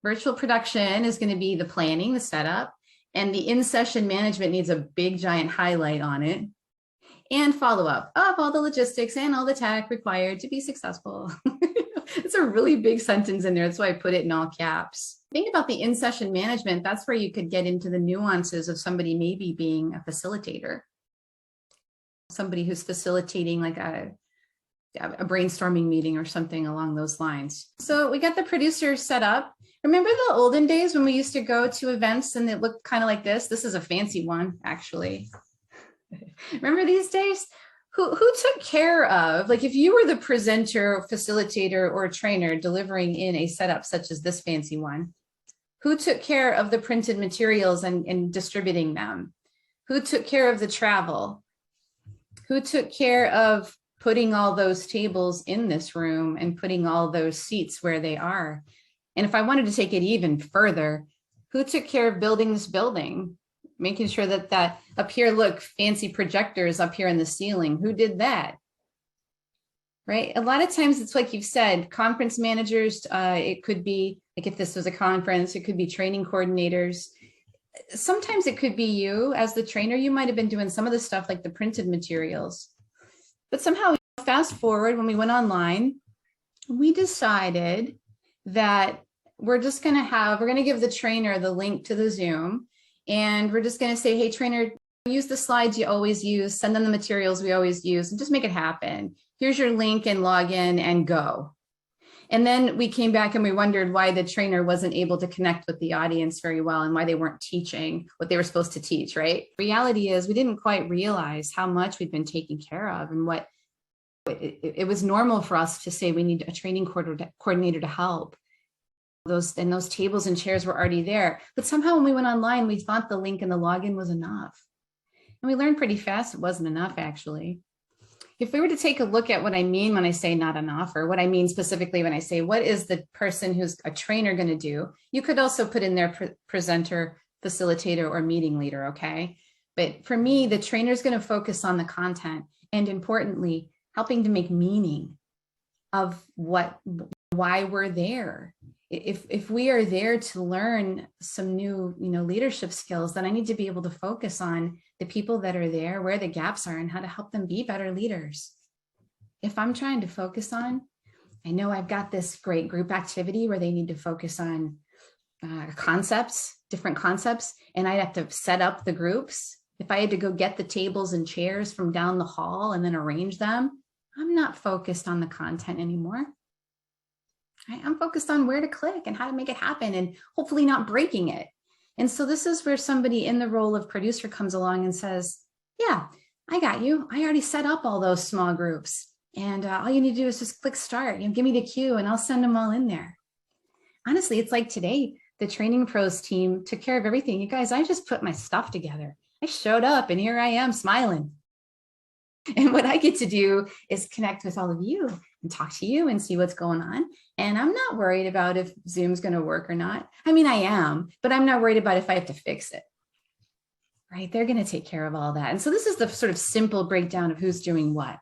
Virtual production is going to be the planning, the setup, and the in-session management needs a big giant highlight on it. And follow-up of all the logistics and all the tech required to be successful. It's a really big sentence in there. That's why I put it in all caps. Think about the in-session management. That's where you could get into the nuances of somebody maybe being a facilitator. Somebody who's facilitating like a brainstorming meeting or something along those lines. So we got the producer set up. Remember the olden days when we used to go to events and it looked kind of like this? This is a fancy one, actually. Remember these days? Who took care of, like if you were the presenter, facilitator, or trainer delivering in a setup such as this fancy one, who took care of the printed materials and distributing them? Who took care of the travel? Who took care of putting all those tables in this room and putting all those seats where they are? And if I wanted to take it even further, who took care of building this building? Making sure that up here, look, fancy projectors up here in the ceiling. Who did that? Right? A lot of times it's like you've said, conference managers, it could be like if this was a conference, it could be training coordinators. Sometimes it could be you as the trainer. You might have been doing some of the stuff like the printed materials. But somehow, fast forward, when we went online, we decided that we're going to give the trainer the link to the Zoom. And we're just going to say, hey, trainer, use the slides you always use, send them the materials we always use, and just make it happen. Here's your link and log in and go. And then we came back and we wondered why the trainer wasn't able to connect with the audience very well and why they weren't teaching what they were supposed to teach, right? Reality is we didn't quite realize how much we'd been taken care of and what it was normal for us to say we need a training coordinator to help. Those tables and chairs were already there. But somehow when we went online, we thought the link and the login was enough. And we learned pretty fast it wasn't enough, actually. If we were to take a look at what I mean when I say not enough, or what I mean specifically when I say, what is the person who's a trainer going to do? You could also put in there presenter, facilitator, or meeting leader, okay? But for me, the trainer is going to focus on the content and importantly, helping to make meaning of why we're there. If we are there to learn some new, leadership skills, then I need to be able to focus on the people that are there, where the gaps are, and how to help them be better leaders. If I'm trying to focus on, I know I've got this great group activity where they need to focus on concepts, different concepts, and I'd have to set up the groups. If I had to go get the tables and chairs from down the hall and then arrange them, I'm not focused on the content anymore. I'm focused on where to click and how to make it happen and hopefully not breaking it. And so this is where somebody in the role of producer comes along and says, yeah, I got you. I already set up all those small groups. And all you need to do is just click start. Give me the cue and I'll send them all in there. Honestly, it's like today, the TrainingPros team took care of everything. You guys, I just put my stuff together. I showed up and here I am smiling. And what I get to do is connect with all of you and talk to you and see what's going on. And I'm not worried about if Zoom's going to work or not. I mean, I am, but I'm not worried about if I have to fix it. Right? They're going to take care of all that. And so this is the sort of simple breakdown of who's doing what.